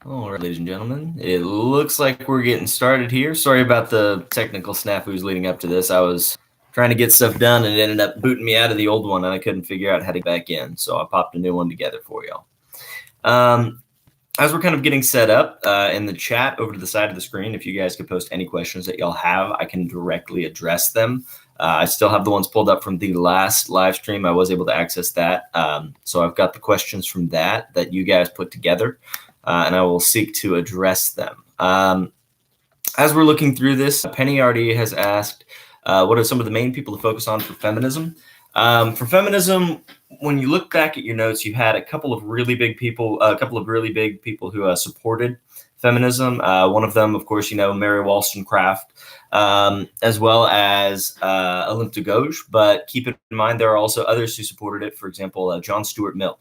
All right, ladies and gentlemen, it looks like we're getting started here. Sorry about the technical snafus leading up to this. I was trying to get stuff done and it ended up booting me out of the old one and I couldn't figure out how to get back in. So I popped a new one together for y'all. As we're kind of getting set up in the chat over to the side of the screen, if you guys could post any questions that y'all have, I can directly address them. I still have the ones pulled up from the last live stream. I was able to access that. So I've got the questions from that you guys put together. And I will seek to address them. As we're looking through this, Penny already has asked, what are some of the main people to focus on for feminism? For feminism, when you look back at your notes, you had a couple of really big people who supported feminism. One of them, of course, Mary Wollstonecraft, as well as Olympe de Gouges. But keep in mind, there are also others who supported it. For example, John Stuart Mill.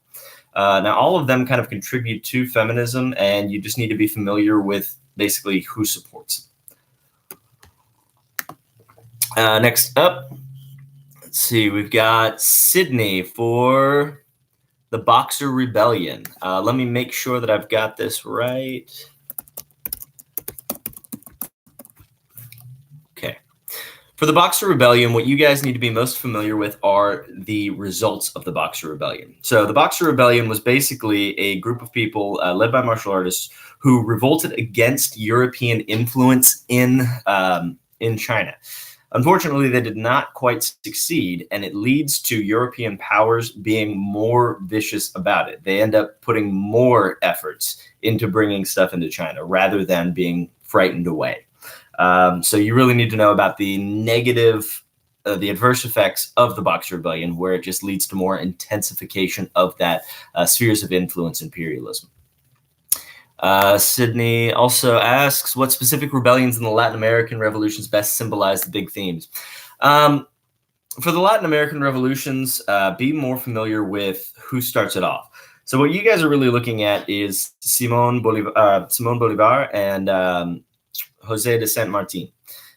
Now, all of them kind of contribute to feminism, and you just need to be familiar with basically who supports it. Next up, let's see, we've got Sydney for the Boxer Rebellion. Let me make sure that I've got this right. Okay. For the Boxer Rebellion, what you guys need to be most familiar with are the results of the Boxer Rebellion. So the Boxer Rebellion was basically a group of people led by martial artists who revolted against European influence in China. Unfortunately, they did not quite succeed, and it leads to European powers being more vicious about it. They end up putting more efforts into bringing stuff into China rather than being frightened away. So you really need to know about the negative, the adverse effects of the Boxer Rebellion, where it just leads to more intensification of that spheres of influence imperialism. Sydney also asks, what specific rebellions in the Latin American revolutions best symbolize the big themes? For the Latin American revolutions, be more familiar with who starts it off. So what you guys are really looking at is Simón Bolívar and Jose de San Martin.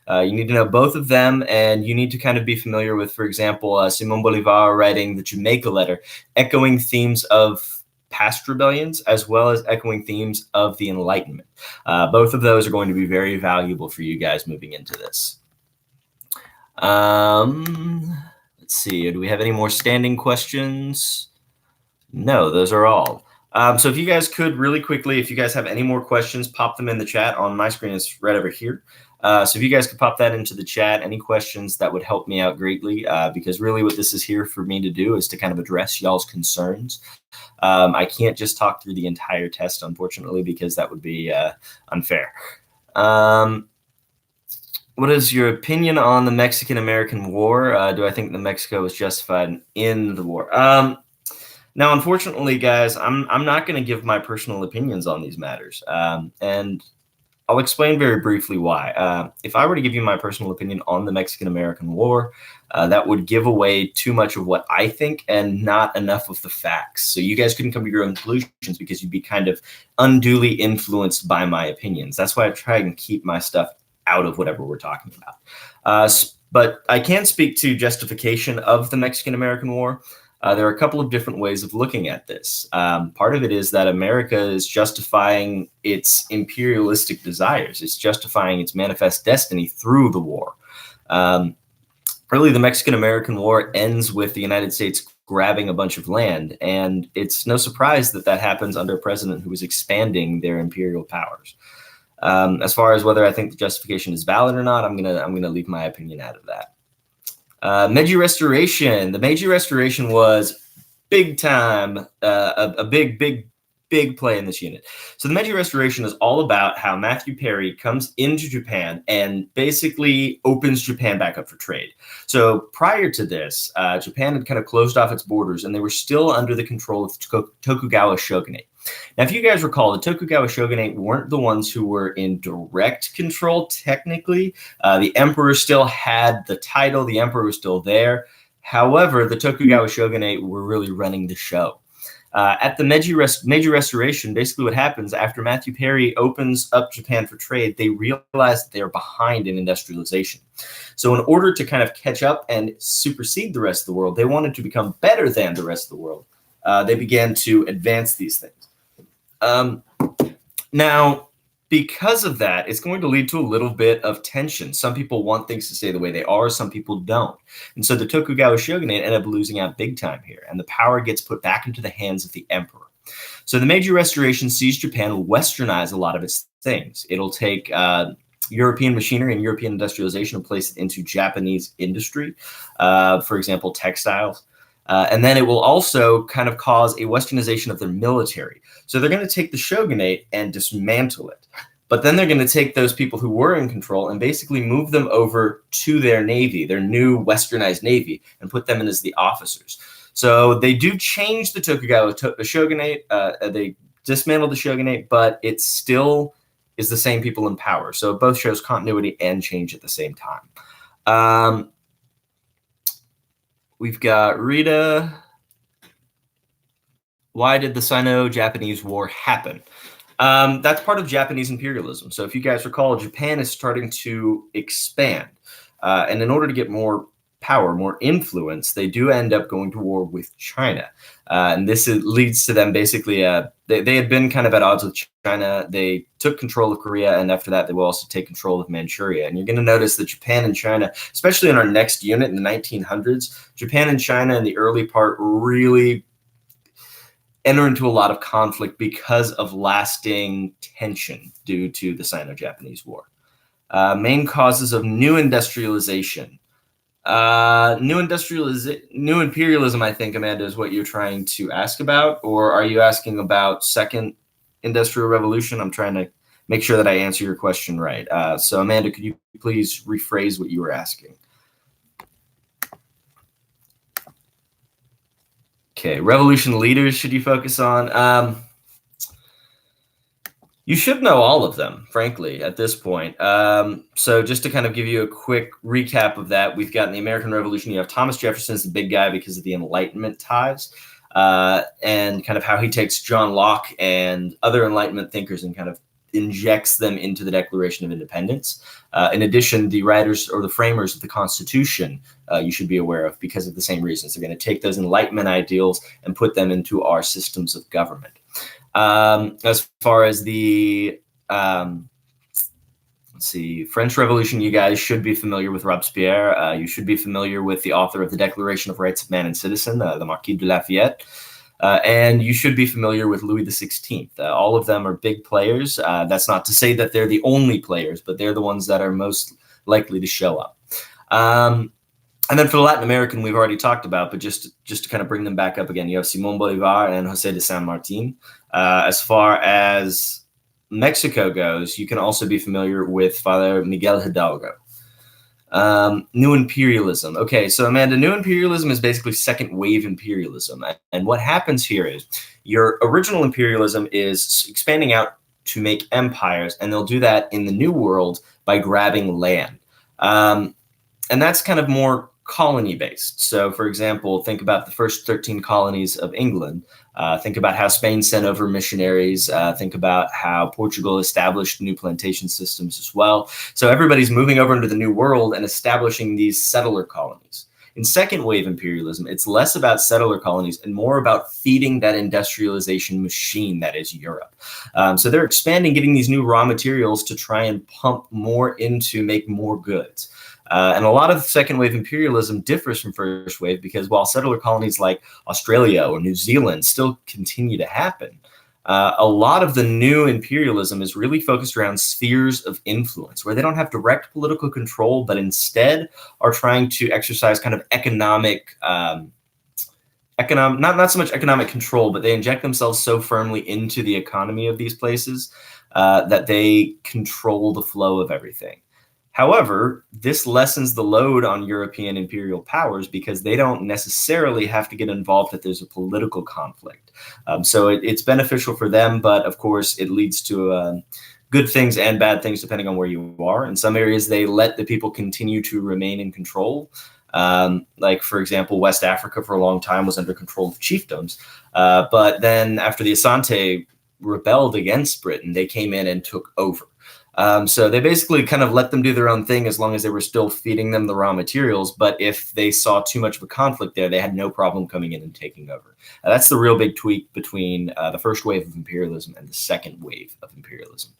You need to know both of them, and you need to kind of be familiar with, for example, Simón Bolívar writing the Jamaica Letter, echoing themes of past rebellions as well as echoing themes of the Enlightenment. Both of those are going to be very valuable for you guys moving into this. Let's see, do we have any more standing questions? No, those are all. So if you guys could really quickly, if you guys have any more questions, pop them in the chat. On my screen is right over here. So if you guys could pop that into the chat, any questions, that would help me out greatly, because really what this is here for me to do is to kind of address y'all's concerns. I can't just talk through the entire test, unfortunately, because that would be unfair. What is your opinion on the Mexican-American War? Do I think that Mexico was justified in the war? Now, unfortunately, guys, I'm not going to give my personal opinions on these matters, and I'll explain very briefly why. If I were to give you my personal opinion on the Mexican-American War, that would give away too much of what I think and not enough of the facts. So you guys couldn't come to your own conclusions because you'd be kind of unduly influenced by my opinions. That's why I try and keep my stuff out of whatever we're talking about. But I can speak to justification of the Mexican-American War. There are a couple of different ways of looking at this. Part of it is that America is justifying its imperialistic desires. It's justifying its manifest destiny through the war. Really, the Mexican-American War ends with the United States grabbing a bunch of land, and it's no surprise that that happens under a president who is expanding their imperial powers. As far as whether I think the justification is valid or not, I'm gonna leave my opinion out of that. Meiji Restoration. The Meiji Restoration was big time, a big play in this unit. So the Meiji Restoration is all about how Matthew Perry comes into Japan and basically opens Japan back up for trade. So prior to this, Japan had kind of closed off its borders, and they were still under the control of the Tokugawa shogunate. Now, if you guys recall, the Tokugawa shogunate weren't the ones who were in direct control, technically. The emperor still had the title. The emperor was still there. However, the Tokugawa shogunate were really running the show. At the Meiji Restoration, basically what happens after Matthew Perry opens up Japan for trade, they realize that they are behind in industrialization. So in order to kind of catch up and supersede the rest of the world, they wanted to become better than the rest of the world. They began to advance these things. Now, because of that, it's going to lead to a little bit of tension. Some people want things to stay the way they are, some people don't. And so the Tokugawa shogunate ended up losing out big time here, and the power gets put back into the hands of the emperor. So the Meiji Restoration sees Japan westernize a lot of its things. It'll take European machinery and European industrialization and place it into Japanese industry, for example, textiles. And then it will also kind of cause a westernization of their military. So they're going to take the shogunate and dismantle it. But then they're going to take those people who were in control and basically move them over to their navy, their new westernized navy, and put them in as the officers. So they do change the Tokugawa shogunate. They dismantle the shogunate, but it still is the same people in power. So it both shows continuity and change at the same time. We've got Rita. Why did the Sino-Japanese War happen? That's part of Japanese imperialism. So if you guys recall, Japan is starting to expand. And in order to get more power, more influence, they do end up going to war with China. And this leads to them basically, they had been kind of at odds with China. They took control of Korea, and after that, they will also take control of Manchuria. And you're going to notice that Japan and China, especially in our next unit in the 1900s, Japan and China in the early part really enter into a lot of conflict because of lasting tension due to the Sino-Japanese War. Main causes of new industrialization. New imperialism, I think, Amanda, is what you're trying to ask about, or are you asking about second industrial revolution? I'm trying to make sure that I answer your question right. So Amanda, could you please rephrase what you were asking? Okay, revolution leaders should you focus on? You should know all of them, frankly, at this point. So just to kind of give you a quick recap of that, we've got in the American Revolution, you have Thomas Jefferson as the big guy because of the Enlightenment ties, and kind of how he takes John Locke and other Enlightenment thinkers and kind of injects them into the Declaration of Independence. In addition, the writers or the framers of the Constitution, you should be aware of because of the same reasons. They're going to take those Enlightenment ideals and put them into our systems of government. As far as the, let's see, French Revolution, you guys should be familiar with Robespierre. You should be familiar with the author of the Declaration of Rights of Man and Citizen, the Marquis de Lafayette. And you should be familiar with Louis XVI. All of them are big players. That's not to say that they're the only players, but they're the ones that are most likely to show up. And then for the Latin American, we've already talked about, but just to kind of bring them back up again, you have Simón Bolívar and José de San Martín. As far as Mexico goes, you can also be familiar with Father Miguel Hidalgo. New imperialism. Okay, so Amanda, new imperialism is basically second wave imperialism. And what happens here is your original imperialism is expanding out to make empires, and they'll do that in the New World by grabbing land. And that's kind of more colony-based. So, for example, think about the first 13 colonies of England. Think about how Spain sent over missionaries. Think about how Portugal established new plantation systems as well. So everybody's moving over into the New World and establishing these settler colonies. In second wave imperialism, it's less about settler colonies and more about feeding that industrialization machine that is Europe. So they're expanding, getting these new raw materials to try and pump more into make more goods. And a lot of second wave imperialism differs from first wave because while settler colonies like Australia or New Zealand still continue to happen, a lot of the new imperialism is really focused around spheres of influence where they don't have direct political control, but instead are trying to exercise kind of economic, not so much economic control, but they inject themselves so firmly into the economy of these places that they control the flow of everything. However, this lessens the load on European imperial powers because they don't necessarily have to get involved if there's a political conflict. So it's beneficial for them, but of course it leads to good things and bad things depending on where you are. In some areas, they let the people continue to remain in control. Like, for example, West Africa for a long time was under control of chiefdoms. But then after the Asante rebelled against Britain, they came in and took over. So they basically kind of let them do their own thing as long as they were still feeding them the raw materials. But if they saw too much of a conflict there, they had no problem coming in and taking over. That's the real big tweak between the first wave of imperialism and the second wave of imperialism.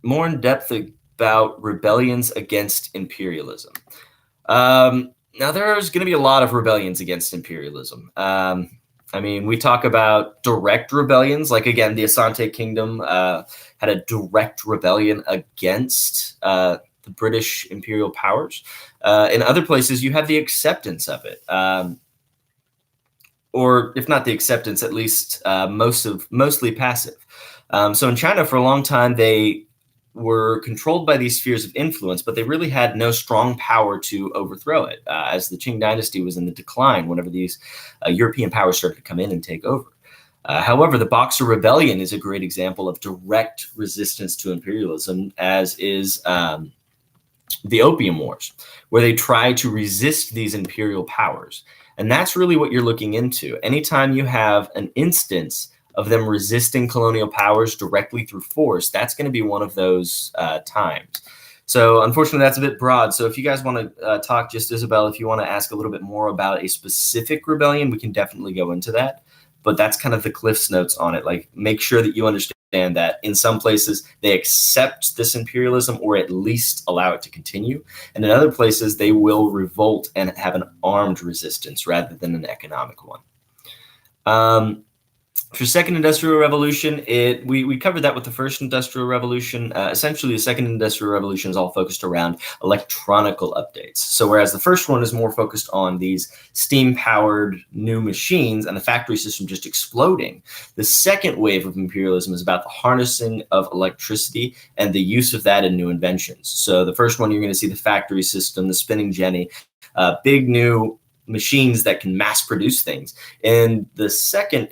More in depth about rebellions against imperialism. Now, there's going to be a lot of rebellions against imperialism. I mean, we talk about direct rebellions, like, again, the Asante Kingdom had a direct rebellion against the British imperial powers. In other places, you have the acceptance of it. Or if not the acceptance, at least mostly passive. So in China, for a long time, they were controlled by these spheres of influence, but they really had no strong power to overthrow it, as the Qing dynasty was in the decline whenever these European powers started to come in and take over. However, the Boxer Rebellion is a great example of direct resistance to imperialism, as is the Opium Wars, where they tried to resist these imperial powers. And that's really what you're looking into. Anytime you have an instance of them resisting colonial powers directly through force, that's going to be one of those times. So unfortunately, that's a bit broad. So if you guys want to talk, just Isabel, if you want to ask a little bit more about a specific rebellion, we can definitely go into that. But that's kind of the Cliff's Notes on it. Like, make sure that you understand that in some places they accept this imperialism or at least allow it to continue. And in other places, they will revolt and have an armed resistance rather than an economic one. For Second Industrial Revolution, we covered that with the First Industrial Revolution. Essentially, the Second Industrial Revolution is all focused around electronical updates. So whereas the first one is more focused on these steam-powered new machines and the factory system just exploding, the second wave of imperialism is about the harnessing of electricity and the use of that in new inventions. So the first one, you're going to see the factory system, the spinning jenny, big new machines that can mass produce things. In the second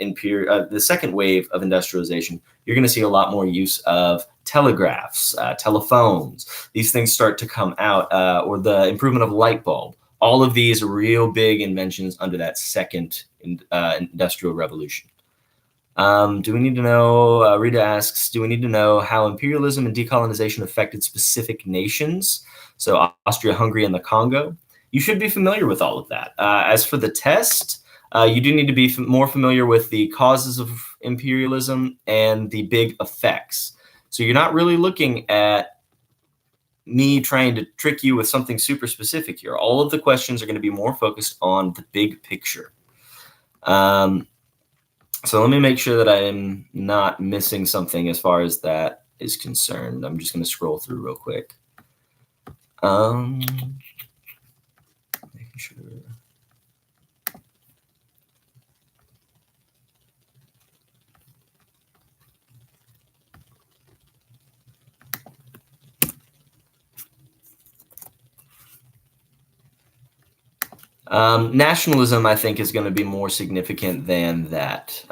wave of industrialization, you're going to see a lot more use of telegraphs, telephones. These things start to come out, or the improvement of light bulb. All of these are real big inventions under that second industrial revolution. Do we need to know, Rita asks, do we need to know how imperialism and decolonization affected specific nations? So Austria-Hungary and the Congo. You should be familiar with all of that. As for the test, you do need to be more familiar with the causes of imperialism and the big effects. So you're not really looking at me trying to trick you with something super specific here. All of the questions are going to be more focused on the big picture. So let me make sure that I am not missing something as far as that is concerned. I'm just going to scroll through real quick. Sure. Nationalism, I think, is going to be more significant than that.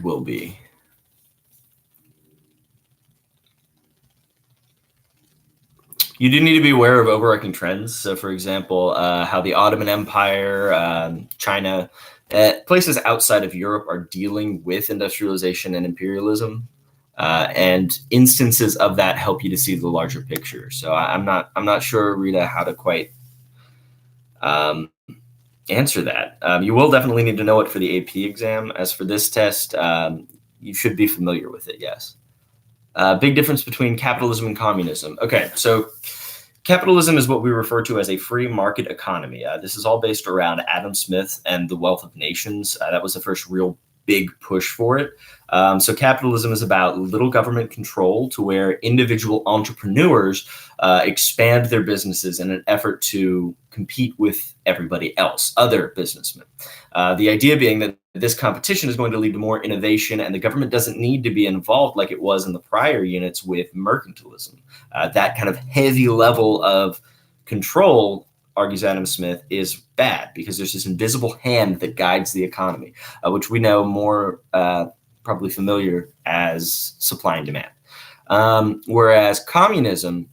Will be. You do need to be aware of overarching trends. So, for example, how the Ottoman Empire, China, places outside of Europe are dealing with industrialization and imperialism, and instances of that help you to see the larger picture. So, I'm not sure, Rita, how to quite answer that. You will definitely need to know it for the AP exam. As for this test, you should be familiar with it. Yes. Big difference between capitalism and communism. Okay, so capitalism is what we refer to as a free market economy. This is all based around Adam Smith and the Wealth of Nations. That was the first real big push for it. So capitalism is about little government control to where individual entrepreneurs expand their businesses in an effort to compete with everybody else, other businessmen. The idea being that this competition is going to lead to more innovation, and the government doesn't need to be involved like it was in the prior units with mercantilism. That kind of heavy level of control, argues Adam Smith, is bad because there's this invisible hand that guides the economy, which we know more probably familiar as supply and demand. Whereas communism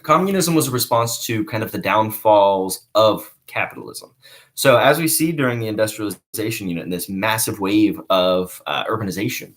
was a response to kind of the downfalls of capitalism. So as we see during the industrialization unit and this massive wave of urbanization,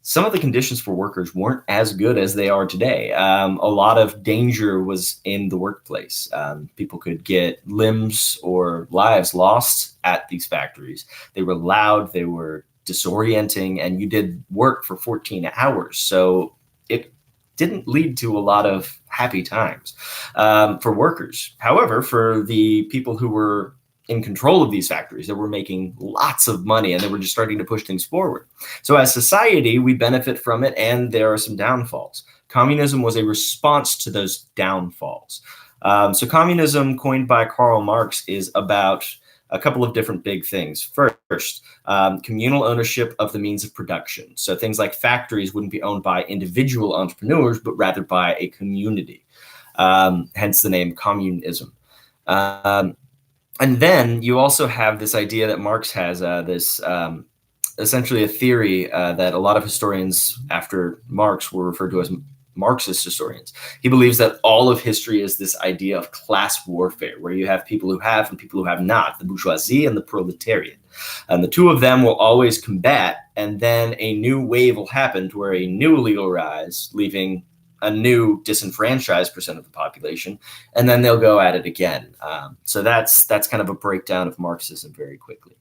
some of the conditions for workers weren't as good as they are today. A lot of danger was in the workplace. People could get limbs or lives lost at these factories. They were loud, they were disorienting, and you did work for 14 hours. So it didn't lead to a lot of happy times for workers. However, for the people who were in control of these factories that were making lots of money and they were just starting to push things forward. So as society, we benefit from it, and there are some downfalls. Communism was a response to those downfalls. So communism, coined by Karl Marx, is about a couple of different big things. First, communal ownership of the means of production. So things like factories wouldn't be owned by individual entrepreneurs, but rather by a community, hence the name communism. And then you also have this idea that Marx has, this essentially a theory that a lot of historians after Marx were referred to as Marxist historians. He believes that all of history is this idea of class warfare, where you have people who have and people who have not, the bourgeoisie and the proletariat. And the two of them will always combat, and then a new wave will happen to where a new elite will rise, leaving a new disenfranchised percent of the population, and then they'll go at it again. So that's kind of a breakdown of Marxism very quickly.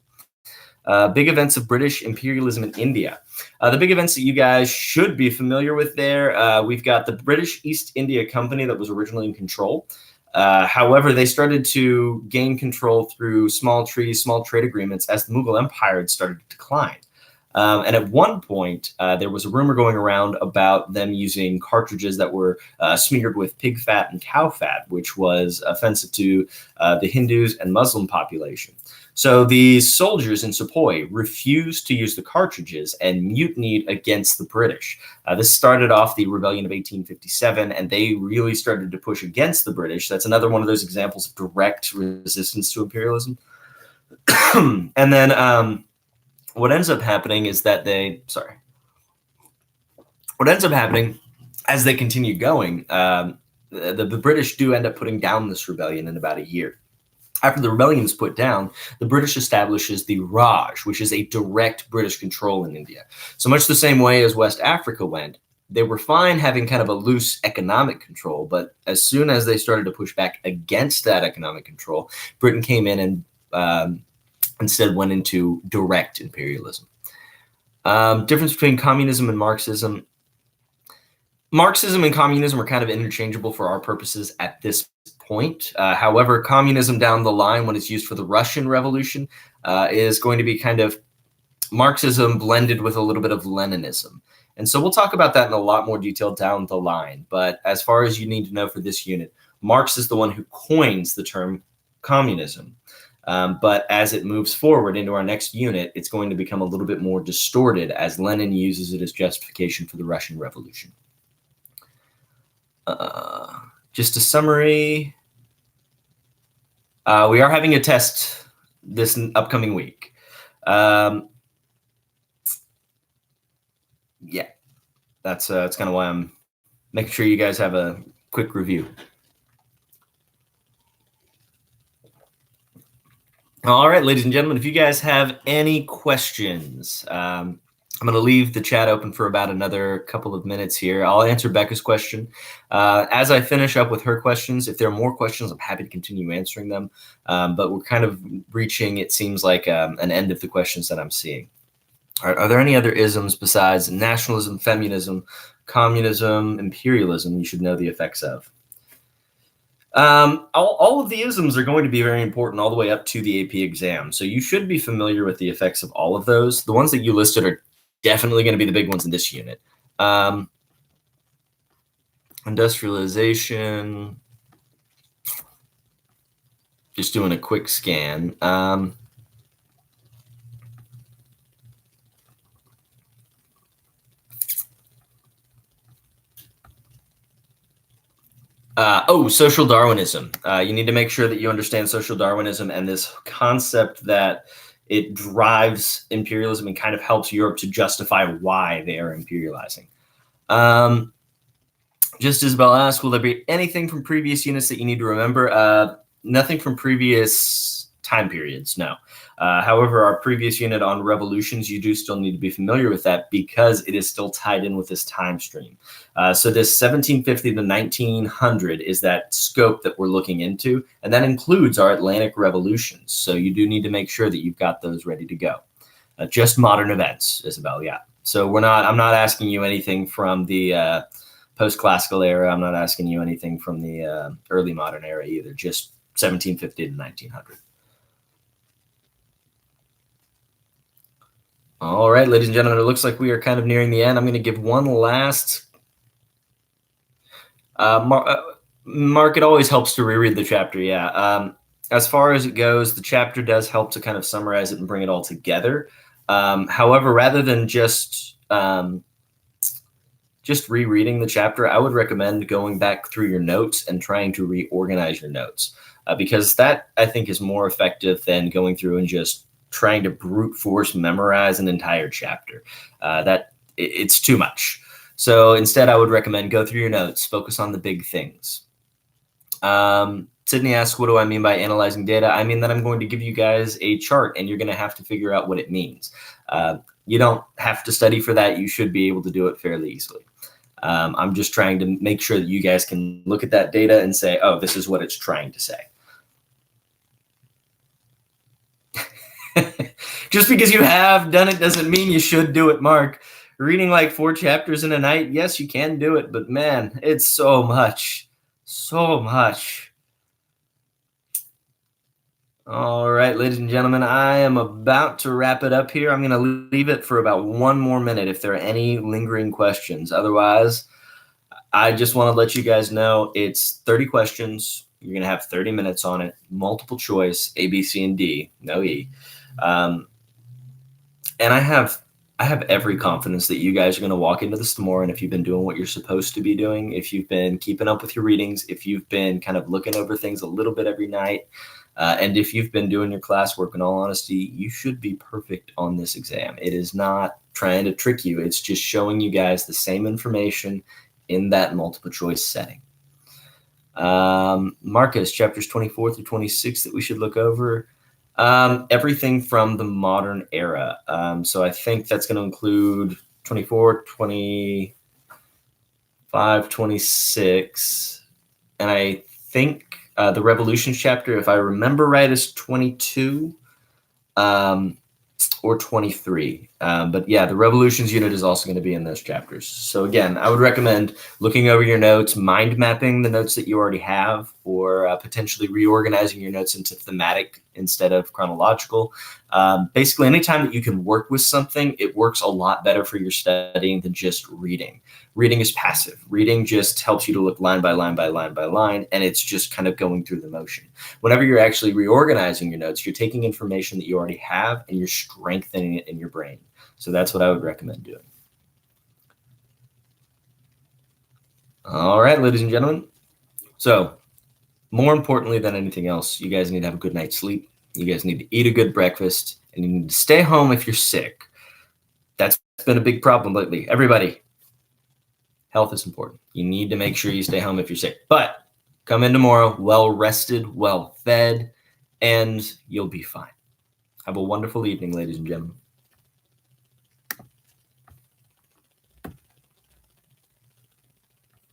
Big events of British imperialism in India. The big events that you guys should be familiar with there, we've got the British East India Company that was originally in control. However, they started to gain control through small treaties, small trade agreements as the Mughal Empire had started to decline. And at one point, there was a rumor going around about them using cartridges that were smeared with pig fat and cow fat, which was offensive to the Hindus and Muslim population. So the soldiers in Sepoy refused to use the cartridges and mutinied against the British. This started off the rebellion of 1857, and they really started to push against the British. That's another one of those examples of direct resistance to imperialism. And then what ends up happening is that what ends up happening as they continue going, the British do end up putting down this rebellion in about a year. After the rebellion is put down, the British establishes the Raj, which is a direct British control in India. So much the same way as West Africa went, they were fine having kind of a loose economic control, but as soon as they started to push back against that economic control, Britain came in and instead went into direct imperialism. Difference between communism and Marxism. Marxism and communism are kind of interchangeable for our purposes at this point. However, communism down the line, when it's used for the Russian Revolution, is going to be kind of Marxism blended with a little bit of Leninism. And so we'll talk about that in a lot more detail down the line. But as far as you need to know for this unit, Marx is the one who coins the term communism. But as it moves forward into our next unit, it's going to become a little bit more distorted as Lenin uses it as justification for the Russian Revolution. Just a summary. We are having a test this upcoming week. Yeah, that's kind of why I'm making sure you guys have a quick review. All right, ladies and gentlemen, if you guys have any questions, I'm going to leave the chat open for about another couple of minutes here. I'll answer Becca's question. As I finish up with her questions, if there are more questions, I'm happy to continue answering them. But we're kind of reaching, it seems like, an end of the questions that I'm seeing. Are there any other isms besides nationalism, feminism, communism, imperialism you should know the effects of? All of the isms are going to be very important all the way up to the AP exam. So you should be familiar with the effects of all of those. The ones that you listed are definitely going to be the big ones in this unit. Industrialization. Just doing a quick scan. Social Darwinism. You need to make sure that you understand social Darwinism and this concept that it drives imperialism and kind of helps Europe to justify why they are imperializing. Just Isabel asked, will there be anything from previous units that you need to remember? nothing from previous time periods, no. However, our previous unit on revolutions, you do still need to be familiar with that because it is still tied in with this time stream. So this 1750 to 1900 is that scope that we're looking into, and that includes our Atlantic revolutions. So you do need to make sure that you've got those ready to go. Just modern events, Isabel, yeah. So I'm not asking you anything from the post-classical era. I'm not asking you anything from the early modern era either, just 1750 to 1900. All right, ladies and gentlemen, it looks like we are kind of nearing the end. I'm going to give one last. Mark, it always helps to reread the chapter, yeah. As far as it goes, the chapter does help to kind of summarize it and bring it all together. However, rather than just rereading the chapter, I would recommend going back through your notes and trying to reorganize your notes because that, I think, is more effective than going through and just trying to brute force memorize an entire chapter. It's too much. So instead, I would recommend go through your notes, focus on the big things. Sydney asks, what do I mean by analyzing data? I mean that I'm going to give you guys a chart and you're going to have to figure out what it means. You don't have to study for that. You should be able to do it fairly easily. I'm just trying to make sure that you guys can look at that data and say, oh, this is what it's trying to say. Just because you have done it doesn't mean you should do it, Mark. Reading like 4 chapters in a night, yes, you can do it, but man, it's so much. So much. All right, ladies and gentlemen, I am about to wrap it up here. I'm going to leave it for about 1 more minute if there are any lingering questions. Otherwise, I just want to let you guys know it's 30 questions. You're going to have 30 minutes on it, multiple choice, A, B, C, and D, no E. And I have every confidence that you guys are going to walk into this tomorrow. And if you've been doing what you're supposed to be doing, if you've been keeping up with your readings, if you've been kind of looking over things a little bit every night, and if you've been doing your classwork, in all honesty, you should be perfect on this exam. It is not trying to trick you. It's just showing you guys the same information in that multiple choice setting. Marcus, chapters 24 through 26 that we should look over. Everything from the modern era. So I think that's going to include 24, 25, 26. And I think the Revolutions chapter, if I remember right, is 22 or 23. But yeah, the Revolutions unit is also going to be in those chapters. So again, I would recommend looking over your notes, mind mapping the notes that you already have, or potentially reorganizing your notes into thematic instead of chronological. Basically, anytime that you can work with something, it works a lot better for your studying than just reading. Reading is passive. Reading just helps you to look line by line by line by line, and it's just kind of going through the motion. Whenever you're actually reorganizing your notes, you're taking information that you already have and you're strengthening it in your brain. So that's what I would recommend doing. All right, ladies and gentlemen. So more importantly than anything else, you guys need to have a good night's sleep. You guys need to eat a good breakfast, and you need to stay home if you're sick. That's been a big problem lately. Everybody, health is important. You need to make sure you stay home if you're sick. But come in tomorrow well rested, well fed, and you'll be fine. Have a wonderful evening, ladies and gentlemen.